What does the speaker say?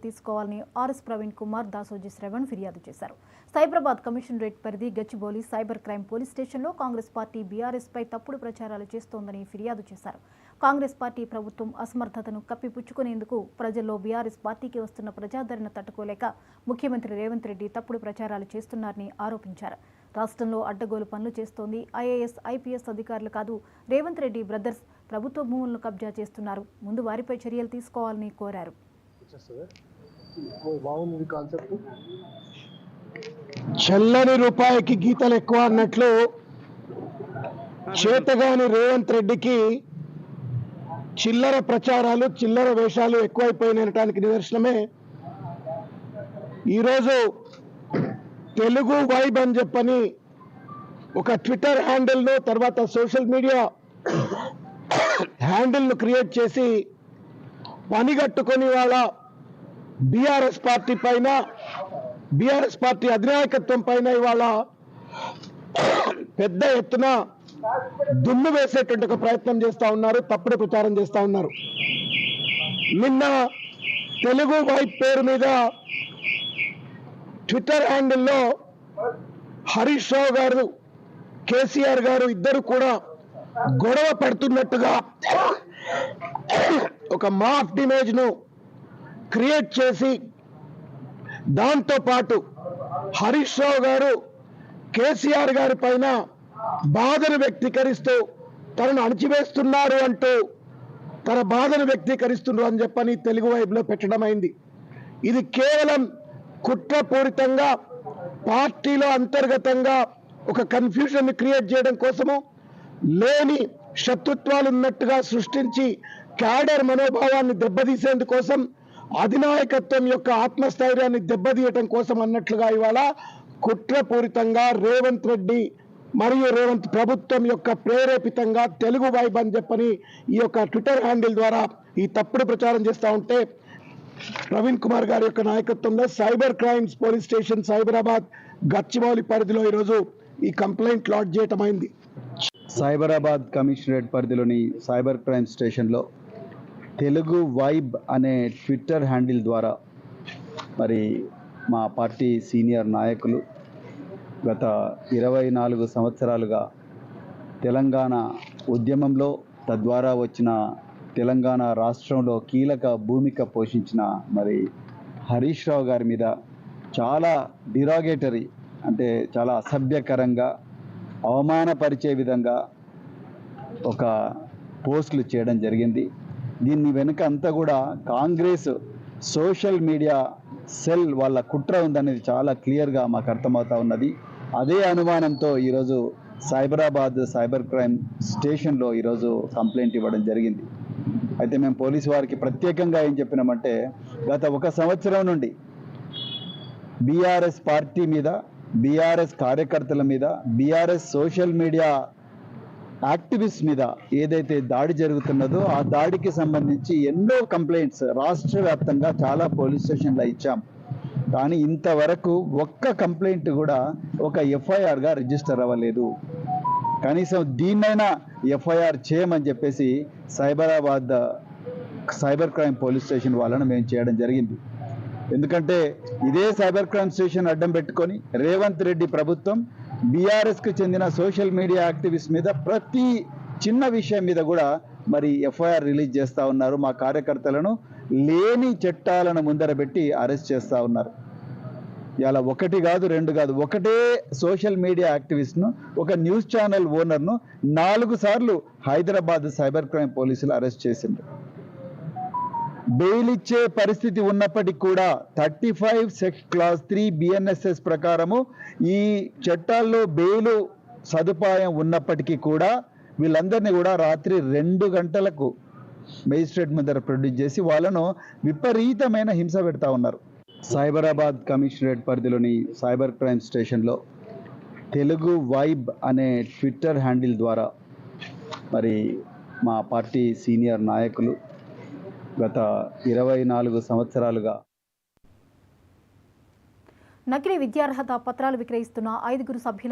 తీసుకోవాలని ఆర్ఎస్ ప్రవీణ్ కుమార్, దాసోజీ శ్రవణ్ ఫిర్యాదు చేశారు. సైబరాబాద్ కమిషనరేట్ పరిధి గచ్చిబౌలి సైబర్ క్రైమ్ పోలీస్ స్టేషన్లో కాంగ్రెస్ పార్టీ బీఆర్ఎస్పై తప్పుడు ప్రచారాలు చేస్తోందని ఫిర్యాదు చేశారు. కాంగ్రెస్ పార్టీ ప్రభుత్వం అసమర్థతను కప్పిపుచ్చుకునేందుకు ప్రజల్లో బీఆర్ఎస్ పార్టీకి వస్తున్న ప్రజాదరణ తట్టుకోలేక ముఖ్యమంత్రి రేవంత్ రెడ్డి తప్పుడు ప్రచారాలు చేస్తున్నారని ఆరోపించారు. రాష్ట్రంలో అడ్డగోలు పనులు చేస్తోంది ఐఏఎస్, ఐపీఎస్ అధికారులు కాదు, రేవంత్ రెడ్డి బ్రదర్స్ ప్రభుత్వ భూములను కబ్జా చేస్తున్నారు. ముందు వారిపై చర్యలు తీసుకోవాలని కోరారు. చల్లని రూపాయికి గీతలు ఎక్కువ అన్నట్లు చేతగాని రేవంత్ రెడ్డికి చిల్లర ప్రచారాలు, చిల్లర వేషాలు ఎక్కువైపోయినటానికి నిదర్శనమే ఈరోజు తెలుగు వైబ్ అని చెప్పని ఒక ట్విట్టర్ హ్యాండిల్ను, తర్వాత సోషల్ మీడియా హ్యాండిల్ను క్రియేట్ చేసి పనిగట్టుకొని వాళ్ళ బీఆర్ఎస్ పార్టీ పైన, బీఆర్ఎస్ పార్టీ అధినాయకత్వం పైన ఇవాళ పెద్ద ఎత్తున దుమ్ము వేసేటువంటి ఒక ప్రయత్నం చేస్తూ ఉన్నారు, తప్పుడు ప్రచారం చేస్తూ ఉన్నారు. నిన్న తెలుగు వైబ్ పేరు మీద ట్విట్టర్ హ్యాండిల్లో హరీష్ రావు గారు, కేసీఆర్ గారు ఇద్దరు కూడా గొడవ పడుతున్నట్టుగా ఒక మాఫ్ట్ ఇమేజ్ ను క్రియేట్ చేసి, దాంతో పాటు హరీష్ రావు గారు కేసీఆర్ గారి పైన బాధను వ్యక్తీకరిస్తూ తనను అణచివేస్తున్నారు అంటూ తన బాధను వ్యక్తీకరిస్తున్నారు అని చెప్పని తెలుగు వైపులో పెట్టడం అయింది. ఇది కేవలం కుట్రపూరితంగా పార్టీలో అంతర్గతంగా ఒక కన్ఫ్యూజన్ క్రియేట్ చేయడం కోసము, లేని శత్రుత్వాలు ఉన్నట్టుగా సృష్టించి క్యాడర్ మనోభావాన్ని దెబ్బతీసేందుకోసం, అధినాయకత్వం యొక్క ఆత్మస్థైర్యాన్ని దెబ్బతీయటం కోసం అన్నట్లుగా ఇవాళ కుట్రపూరితంగా రేవంత్ రెడ్డి మరియు రేవంత్ ప్రభుత్వం యొక్క ప్రేరేపితంగా తెలుగు వైబ్ అని చెప్పని ఈ యొక్క ట్విట్టర్ హ్యాండిల్ ద్వారా ఈ తప్పుడు ప్రచారం చేస్తూ ఉంటే, ప్రవీణ్ కుమార్ గారి యొక్క నాయకత్వంలో cyber crimes police station Cyberabad Gachibowli పరిధిలో ఈరోజు ఈ కంప్లైంట్ లాడ్జ్ చేయటం అయింది. సైబరాబాద్ కమిషనరేట్ పరిధిలోని సైబర్ క్రైమ్ స్టేషన్లో తెలుగు వైబ్ అనే ట్విట్టర్ హ్యాండిల్ ద్వారా మరి మా పార్టీ సీనియర్ నాయకులు గత 24 సంవత్సరాలుగా తెలంగాణ ఉద్యమంలో, తద్వారా వచ్చిన తెలంగాణ రాష్ట్రంలో కీలక భూమిక పోషించిన మరి హరీష్ రావు గారి మీద చాలా డిరాగేటరీ, అంటే చాలా అసభ్యకరంగా, అవమానపరిచే విధంగా ఒక పోస్టులు చేయడం జరిగింది. దీన్ని వెనుక అంతా కూడా కాంగ్రెస్ సోషల్ మీడియా సెల్ వాళ్ళ కుట్ర ఉందనేది చాలా క్లియర్గా మాకు అర్థమవుతా ఉన్నది. అదే అనుమానంతో ఈరోజు సైబరాబాద్ సైబర్ క్రైమ్ స్టేషన్లో ఈరోజు కంప్లైంట్ ఇవ్వడం జరిగింది. అయితే మేము పోలీసు వారికి ప్రత్యేకంగా ఏం చెప్పినామంటే, గత 1 సంవత్సరం నుండి బీఆర్ఎస్ పార్టీ మీద, బీఆర్ఎస్ కార్యకర్తల మీద, బీఆర్ఎస్ సోషల్ మీడియా యాక్టివిస్ట్ మీద ఏదైతే దాడి జరుగుతున్నదో ఆ దాడికి సంబంధించి ఎన్నో కంప్లైంట్స్ రాష్ట్ర వ్యాప్తంగా చాలా పోలీస్ స్టేషన్లో ఇచ్చాం. కానీ ఇంతవరకు ఒక్క కంప్లైంట్ కూడా ఒక ఎఫ్ఐఆర్గా రిజిస్టర్ అవ్వలేదు. కనీసం దీన్నైనా ఎఫ్ఐఆర్ చేయమని చెప్పేసి Cyberabad cyber crime police station వాళ్ళను మేము చేయడం జరిగింది. ఎందుకంటే ఇదే సైబర్ క్రైమ్ స్టేషన్ అడ్డం పెట్టుకొని రేవంత్ రెడ్డి ప్రభుత్వం బీఆర్ఎస్కి చెందిన సోషల్ మీడియా యాక్టివిస్ట్ మీద ప్రతి చిన్న విషయం మీద కూడా మరి ఎఫ్ఐఆర్ రిలీజ్ చేస్తూ ఉన్నారు. మా కార్యకర్తలను లేని చట్టాలను ముందర పెట్టి అరెస్ట్ చేస్తూ ఉన్నారు. ఇలా 1 కాదు 2 కాదు, ఒకటే సోషల్ మీడియా యాక్టివిస్ట్ను, ఒక న్యూస్ ఛానల్ ఓనర్ను 4 సార్లు హైదరాబాద్ సైబర్ క్రైమ్ పోలీసులు అరెస్ట్ చేసిండ్రు. బెయిల్ ఇచ్చే పరిస్థితి ఉన్నప్పటికీ కూడా 35 క్లాస్ 3 బిఎన్ఎస్ఎస్ ప్రకారము ఈ చట్టాల్లో బెయిల్ సదుపాయం ఉన్నప్పటికీ కూడా వీళ్ళందరినీ కూడా రాత్రి 2 గంటలకు మేజిస్ట్రేట్ ముందర ప్రొడ్యూస్ చేసి వాళ్ళను విపరీతమైన హింస పెడతా ఉన్నారు. సైబరాబాద్ కమిషనరేట్ పరిధిలోని సైబర్ క్రైమ్ స్టేషన్లో తెలుగు వైబ్ అనే ట్విట్టర్ హ్యాండిల్ ద్వారా మరి మా పార్టీ సీనియర్ నాయకులు గత 24 సంవత్సరాలుగా నకిలీ విద్యార్హత పత్రాలు విక్రయిస్తున్న 5 సభ్యుల